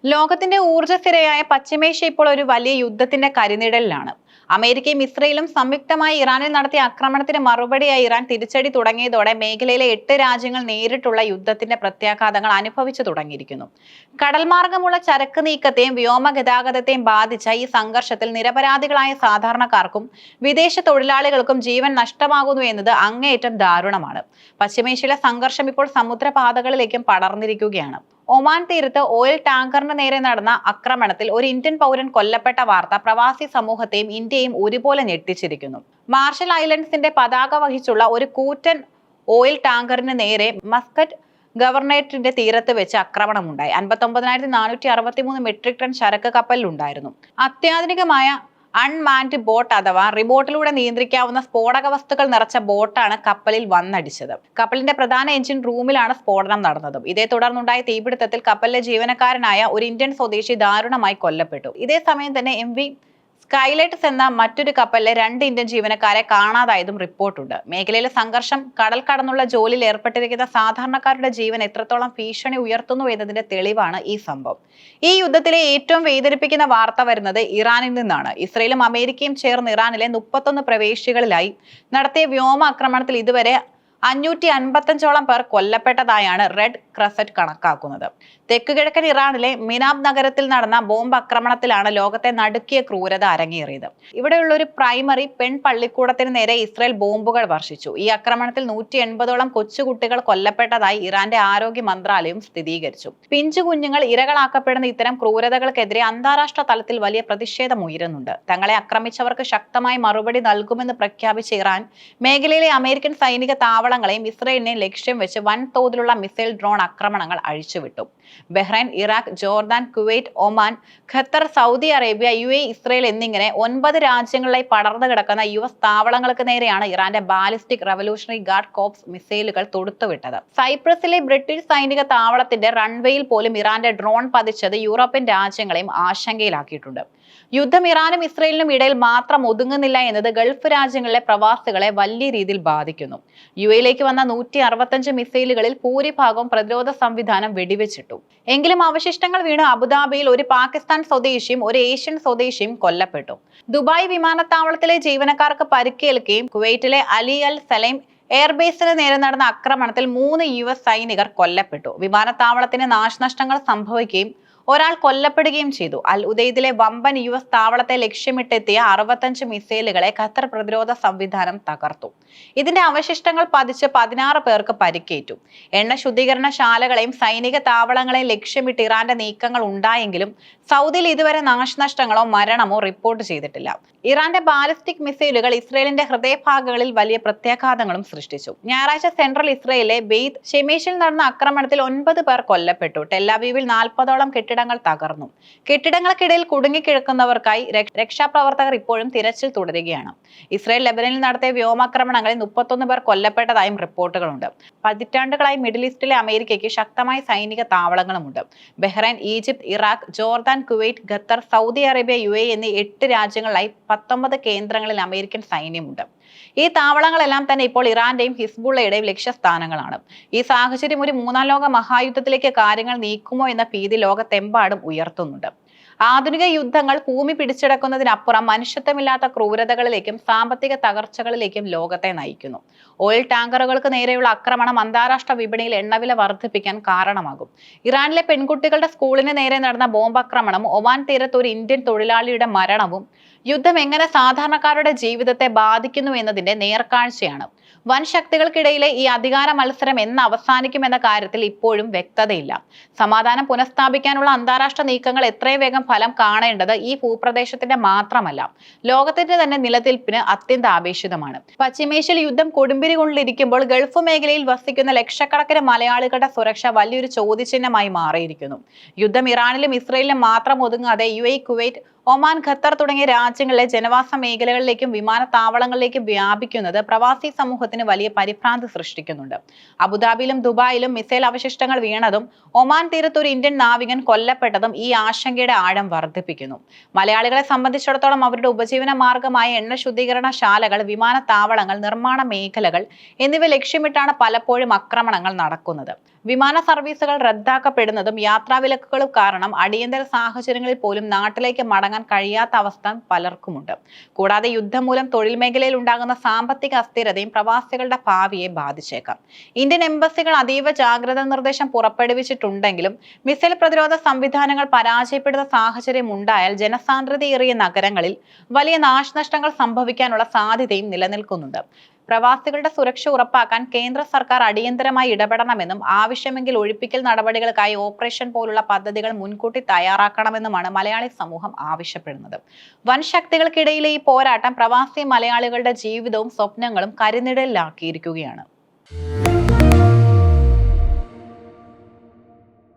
ലോകത്തിന്റെ ഊർജ്ജസ്ഥിരയായ പശ്ചിമേഷ്യ ഇപ്പോൾ ഒരു വലിയ യുദ്ധത്തിന്റെ കരിനിഴലിലാണ്. അമേരിക്കയും ഇസ്രയേലും സംയുക്തമായി ഇറാനിൽ നടത്തിയ ആക്രമണത്തിന് മറുപടിയായി ഇറാൻ തിരിച്ചടി തുടങ്ങിയതോടെ മേഖലയിലെ 8 രാജ്യങ്ങൾ നേരിട്ടുള്ള യുദ്ധത്തിന്റെ പ്രത്യാഘാതങ്ങൾ അനുഭവിച്ചു തുടങ്ങിയിരിക്കുന്നു. കടൽമാർഗമുള്ള ചരക്ക് നീക്കത്തെയും വ്യോമ ഗതാഗതത്തെയും ബാധിച്ച ഈ സംഘർഷത്തിൽ നിരപരാധികളായ സാധാരണക്കാർക്കും വിദേശ തൊഴിലാളികൾക്കും ജീവൻ നഷ്ടമാകുന്നു എന്നത് അങ്ങേയറ്റം ദാരുണമാണ്. പശ്ചിമേഷ്യയിലെ സംഘർഷം ഇപ്പോൾ സമുദ്രപാതകളിലേക്കും പടർന്നിരിക്കുകയാണ്. ഒമാൻ തീരത്ത് ഓയിൽ ടാങ്കറിന് നേരെ നടന്ന ആക്രമണത്തിൽ ഒരു ഇന്ത്യൻ പൗരൻ കൊല്ലപ്പെട്ട വാർത്ത പ്രവാസി സമൂഹത്തെയും ഇന്ത്യയും ഒരുപോലെ ഞെട്ടിച്ചിരിക്കുന്നു. മാർഷൽ ഐലൻഡ്സിന്റെ പതാക വഹിച്ചുള്ള ഒരു കൂറ്റൻ ഓയിൽ ടാങ്കറിന് നേരെ മസ്കറ്റ് ഗവർണറേറ്റിന്റെ തീരത്ത് വെച്ച് ആക്രമണമുണ്ടായി. 59,463 മെട്രിക് ടൺ ചരക്ക് കപ്പലിലുണ്ടായിരുന്നു. അത്യാധുനികമായ അൺമാൻഡ് ബോട്ട് അഥവാ റിമോട്ടിലൂടെ നിയന്ത്രിക്കാവുന്ന സ്ഫോടക വസ്തുക്കൾ നിറച്ച ബോട്ടാണ് കപ്പലിൽ വന്നടിച്ചത്. കപ്പലിന്റെ പ്രധാന എഞ്ചിൻ റൂമിലാണ് സ്ഫോടനം നടന്നത്. ഇതേ തുടർന്നുണ്ടായ തീപിടുത്തത്തിൽ കപ്പലിലെ ജീവനക്കാരനായ ഒരു ഇന്ത്യൻ സ്വദേശി ദാരുണമായി കൊല്ലപ്പെട്ടു. ഇതേ സമയം തന്നെ MV സ്കൈലൈറ്റ്സ് എന്ന മറ്റൊരു കപ്പലിലെ 2 ഇന്ത്യൻ ജീവനക്കാരെ കാണാതായതും റിപ്പോർട്ടുണ്ട്. മേഖലയിലെ സംഘർഷം കടൽ കടന്നുള്ള ജോലിയിൽ ഏർപ്പെട്ടിരിക്കുന്ന സാധാരണക്കാരുടെ ജീവൻ എത്രത്തോളം ഭീഷണി ഉയർത്തുന്നു എന്നതിന്റെ തെളിവാണ് ഈ സംഭവം. ഈ യുദ്ധത്തിലെ ഏറ്റവും വേദനിപ്പിക്കുന്ന വാർത്ത വരുന്നത് ഇറാനിൽ നിന്നാണ്. ഇസ്രയേലും അമേരിക്കയും ചേർന്ന് ഇറാനിലെ 31 പ്രവേശികളിലായി നടത്തിയ വ്യോമാക്രമണത്തിൽ ഇതുവരെ 555ഓളം പേർ കൊല്ലപ്പെട്ടതായാണ് റെഡ് ക്രസന്റ് കണക്കാക്കുന്നത്. തെക്കുകിഴക്കൻ ഇറാനിലെ മിനാബ് നഗരത്തിൽ നടന്ന ബോംബ് ആക്രമണത്തിലാണ് ലോകത്തെ നടുക്കിയ ക്രൂരത അരങ്ങേറിയത്. ഇവിടെയുള്ള ഒരു പ്രൈമറി പെൺ പള്ളിക്കൂടത്തിന് നേരെ ഇസ്രായേൽ ബോംബുകൾ വർഷിച്ചു. ഈ ആക്രമണത്തിൽ 180ഓളം കൊച്ചുകുട്ടികൾ കൊല്ലപ്പെട്ടതായി ഇറാന്റെ ആരോഗ്യ മന്ത്രാലയം സ്ഥിരീകരിച്ചു. പിഞ്ചു കുഞ്ഞുങ്ങൾ ഇരകളാക്കപ്പെടുന്ന ഇത്തരം ക്രൂരതകൾക്കെതിരെ അന്താരാഷ്ട്ര തലത്തിൽ വലിയ പ്രതിഷേധം ഉയരുന്നുണ്ട്. തങ്ങളെ ആക്രമിച്ചവർക്ക് ശക്തമായ മറുപടി നൽകുമെന്ന് പ്രഖ്യാപിച്ച ഇറാൻ മേഖലയിലെ അമേരിക്കൻ സൈനിക താവളങ്ങളെയും ഇസ്രയേലിനെയും ലക്ഷ്യം വെച്ച് വൻതോതിലുള്ള മിസൈൽ ഡ്രോൺ ആക്രമണങ്ങൾ അഴിച്ചുവിട്ടു. Bahrain, Iraq, Jordan, Kuwait, Oman, Qatar, Saudi Arabia, UAE, Israel എന്നിങ്ങനെ 9 രാജ്യങ്ങളിലായി പടർന്നു കിടക്കുന്ന US താവളങ്ങൾക്ക് നേരെയാണ് ഇറാന്റെ ബാലിസ്റ്റിക് റവല്യൂഷണറി ഗാർഡ് കോർപ്സ് മിസൈലുകൾ തൊടുത്തുവിട്ടത്. സൈപ്രസിലെ ബ്രിട്ടീഷ് സൈനിക താവളത്തിന്റെ റൺവേയിൽ പോലും ഇറാന്റെ ഡ്രോൺ പതിച്ചത് യൂറോപ്യൻ രാജ്യങ്ങളെയും ആശങ്കയിലാക്കിയിട്ടുണ്ട്. യുദ്ധം ഇറാനും ഇസ്രയേലിനും ഇടയിൽ മാത്രം ഒതുങ്ങുന്നില്ല എന്നത് ഗൾഫ് രാജ്യങ്ങളിലെ പ്രവാസികളെ വലിയ രീതിയിൽ ബാധിക്കുന്നു. UAEയിലേക്ക് വന്ന 165 മിസൈലുകളിൽ ഭൂരിഭാഗവും പ്രതിരോധ സംവിധാനം വെടിവെച്ചിട്ടു. എങ്കിലും അവശിഷ്ടങ്ങൾ വീണ് അബുദാബിയിൽ ഒരു പാകിസ്ഥാൻ സ്വദേശിയും ഒരു ഏഷ്യൻ സ്വദേശിയും കൊല്ലപ്പെട്ടു. ദുബായ് വിമാനത്താവളത്തിലെ ജീവനക്കാർക്ക് പരിക്കേൽക്കുകയും കുവൈറ്റിലെ അലി അൽ സലൈം എയർബേസിന് നേരെ നടന്ന ആക്രമണത്തിൽ 3 US സൈനികർ കൊല്ലപ്പെട്ടു. വിമാനത്താവളത്തിന് നാശനഷ്ടങ്ങൾ സംഭവിക്കുകയും ഒരാൾ കൊല്ലപ്പെടുകയും ചെയ്തു. അൽ ഉദൈദിലെ വമ്പൻ US താവളത്തെ ലക്ഷ്യമിട്ടെത്തിയ 65 മിസൈലുകളെ ഖത്തർ പ്രതിരോധ സംവിധാനം തകർത്തു. ഇതിന്റെ അവശിഷ്ടങ്ങൾ പതിച്ച് 16 പേർക്ക് പരിക്കേറ്റു. എണ്ണ ശുദ്ധീകരണ ശാലകളെയും സൈനിക താവളങ്ങളെയും ലക്ഷ്യമിട്ട് ഇറാന്റെ നീക്കങ്ങൾ ഉണ്ടായെങ്കിലും സൗദിയിൽ ഇതുവരെ നാശനഷ്ടങ്ങളോ മരണമോ റിപ്പോർട്ട് ചെയ്തിട്ടില്ല. ഇറാന്റെ ബാലിസ്റ്റിക് മിസൈലുകൾ ഇസ്രയേലിന്റെ ഹൃദയഭാഗങ്ങളിൽ വലിയ പ്രത്യാഘാതങ്ങളും സൃഷ്ടിച്ചു. ഞായറാഴ്ച സെൻട്രൽ ഇസ്രയേലിലെ ബെയ്ത്ത് ഷെമേഷിൽ നടന്ന ആക്രമണത്തിൽ 9 പേർ കൊല്ലപ്പെട്ടു. ടെല്ലവീവിൽ 40ഓളം കെട്ടിടങ്ങൾ തകർന്നു. കെട്ടിടങ്ങൾക്കിടയിൽ കുടുങ്ങിക്കിടക്കുന്നവർക്കായി രക്ഷാപ്രവർത്തകർ ഇപ്പോഴും തിരച്ചിൽ തുടരുകയാണ്. ഇസ്രയേൽ ലെബനനിൽ നടത്തിയ വ്യോമാക്രമണങ്ങളിൽ 31 പേർ കൊല്ലപ്പെട്ടതായും റിപ്പോർട്ടുകളുണ്ട്. പതിറ്റാണ്ടുകളായി മിഡിൽ ഈസ്റ്റിലെ അമേരിക്കയ്ക്ക് ശക്തമായ സൈനിക താവളങ്ങളുമുണ്ട്. Bahrain, Egypt, Iraq, Jordan, Kuwait, Qatar, Saudi Arabia, UAE എന്നീ 8 രാജ്യങ്ങളിലായി 19 കേന്ദ്രങ്ങളിൽ അമേരിക്കൻ സൈന്യമുണ്ട്. ഈ താവളങ്ങളെല്ലാം തന്നെ ഇപ്പോൾ ഇറാന്റെയും ഹിസ്ബുള്ളയുടെയും ലക്ഷ്യസ്ഥാനങ്ങളാണ്. ഈ സാഹചര്യം ഒരു 3ാം ലോക മഹായുദ്ധത്തിലേക്ക് കാര്യങ്ങൾ നീക്കുമോ എന്ന ഭീതി ലോകത്തെമ്പാടും ഉയർത്തുന്നുണ്ട്. ആധുനിക യുദ്ധങ്ങൾ ഭൂമി പിടിച്ചെടുക്കുന്നതിനപ്പുറം മനുഷ്യത്വമില്ലാത്ത ക്രൂരതകളിലേക്കും സാമ്പത്തിക തകർച്ചകളിലേക്കും ലോകത്തെ നയിക്കുന്നു. ഓയിൽ ടാങ്കറുകൾക്ക് നേരെയുള്ള ആക്രമണം അന്താരാഷ്ട്ര വിപണിയിൽ എണ്ണവില വർദ്ധിപ്പിക്കാൻ കാരണമാകും. ഇറാനിലെ പെൺകുട്ടികളുടെ സ്കൂളിന് നേരെ നടന്ന ബോംബാക്രമണവും ഒമാൻ തീരത്ത് ഒരു ഇന്ത്യൻ തൊഴിലാളിയുടെ മരണവും യുദ്ധം എങ്ങനെ സാധാരണക്കാരുടെ ജീവിതത്തെ ബാധിക്കുന്നു എന്നതിന്റെ നേർക്കാഴ്ചയാണ്. വൻ ശക്തികൾക്കിടയിലെ ഈ അധികാര മത്സരം എന്ന് അവസാനിക്കുമെന്ന കാര്യത്തിൽ ഇപ്പോഴും വ്യക്തതയില്ല. സമാധാനം പുനഃസ്ഥാപിക്കാനുള്ള അന്താരാഷ്ട്ര നീക്കങ്ങൾ എത്രയും വേഗം ഫലം കാണേണ്ടത് ഈ ഭൂപ്രദേശത്തിന്റെ മാത്രമല്ല, ലോകത്തിന്റെ തന്നെ നിലനിൽപ്പിന് അത്യന്താപേക്ഷിതമാണ്. പശ്ചിമേഷ്യയിൽ യുദ്ധം കൊടുമ്പിരി കൊണ്ടിരിക്കുമ്പോൾ ഗൾഫ് മേഖലയിൽ വസിക്കുന്ന ലക്ഷക്കണക്കിന് മലയാളികളുടെ സുരക്ഷ വലിയൊരു ചോദ്യചിഹ്നമായി മാറിയിരിക്കുന്നു. യുദ്ധം ഇറാനിലും ഇസ്രയേലിലും മാത്രം ഒതുങ്ങാതെ UAE, കുവൈറ്റ്, ഒമാൻ, ഖത്തർ തുടങ്ങിയ രാജ്യങ്ങളിലെ ജനവാസ മേഖലകളിലേക്കും വിമാനത്താവളങ്ങളിലേക്കും വ്യാപിക്കുന്നത് പ്രവാസി സമൂഹത്തിന് വലിയ പരിഭ്രാന്തി സൃഷ്ടിക്കുന്നുണ്ട്. അബുദാബിയിലും ദുബായിലും മിസൈൽ അവശിഷ്ടങ്ങൾ വീണതും ഒമാൻ തീരത്ത് ഒരു ഇന്ത്യൻ നാവികൻ കൊല്ലപ്പെട്ടതും ഈ ആശങ്കയുടെ ആഴം വർദ്ധിപ്പിക്കുന്നു. മലയാളികളെ സംബന്ധിച്ചിടത്തോളം അവരുടെ ഉപജീവന മാർഗമായ എണ്ണ ശുദ്ധീകരണശാലകൾ, വിമാനത്താവളങ്ങൾ, നിർമ്മാണ മേഖലകൾ എന്നിവ ലക്ഷ്യമിട്ടാണ് പലപ്പോഴും ആക്രമണങ്ങൾ നടക്കുന്നത്. വിമാന സർവീസുകൾ റദ്ദാക്കപ്പെടുന്നതും യാത്രാവിലക്കുകളും കാരണം അടിയന്തര സാഹചര്യങ്ങളിൽ പോലും നാട്ടിലേക്ക് മടങ്ങാൻ കഴിയാത്ത അവസ്ഥ പലർക്കുമുണ്ട്. കൂടാതെ യുദ്ധം മൂലം തൊഴിൽ മേഖലയിൽ ഉണ്ടാകുന്ന സാമ്പത്തിക അസ്ഥിരതയും പ്രവാസികളുടെ ഭാവിയെ ബാധിച്ചേക്കാം. ഇന്ത്യൻ എംബസികൾ അതീവ ജാഗ്രതാ നിർദ്ദേശം പുറപ്പെടുവിച്ചിട്ടുണ്ടെങ്കിലും മിസൈൽ പ്രതിരോധ സംവിധാനങ്ങൾ പരാജയപ്പെടുന്ന സാഹചര്യം ഉണ്ടായാൽ ജനസാന്ദ്രതയേറിയ നഗരങ്ങളിൽ വലിയ നാശനഷ്ടങ്ങൾ സംഭവിക്കാനുള്ള സാധ്യതയും നിലനിൽക്കുന്നുണ്ട്. പ്രവാസികളുടെ സുരക്ഷ ഉറപ്പാക്കാൻ കേന്ദ്ര സർക്കാർ അടിയന്തരമായി ഇടപെടണമെന്നും ആവശ്യമെങ്കിൽ ഒഴിപ്പിക്കൽ നടപടികൾക്കായി ഓപ്പറേഷൻ പോലുള്ള പദ്ധതികൾ മുൻകൂട്ടി തയ്യാറാക്കണമെന്നുമാണ് മലയാളി സമൂഹം ആവശ്യപ്പെടുന്നത്. വൻ ശക്തികൾക്കിടയിലെ ഈ പോരാട്ടം പ്രവാസി മലയാളികളുടെ ജീവിതവും സ്വപ്നങ്ങളും കരിനിഴലിലാക്കിയിരിക്കുകയാണ്.